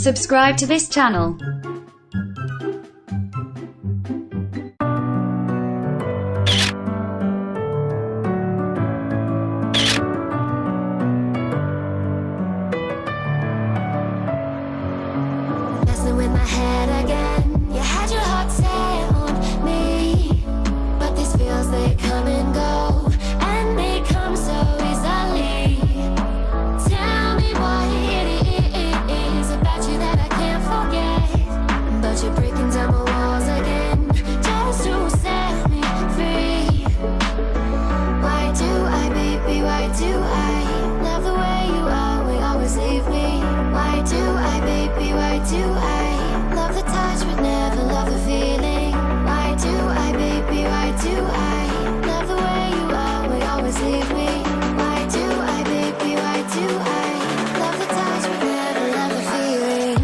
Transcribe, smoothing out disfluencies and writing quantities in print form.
Subscribe to this channel. Messing with my head again. You had your heart set on me, but these feels, they come and go, and they come so easily. Tell me what it is about you that I can't forget, but you're breaking down my walls again just to set me free. Why do I, baby, why do I love the way you are, we always leave me? Why do I, baby, why do I love the touch but never love the feeling? Why do I, baby, why do I love the way you are, we always leave me? Why do I, baby, why do I love the touch but never love the feeling?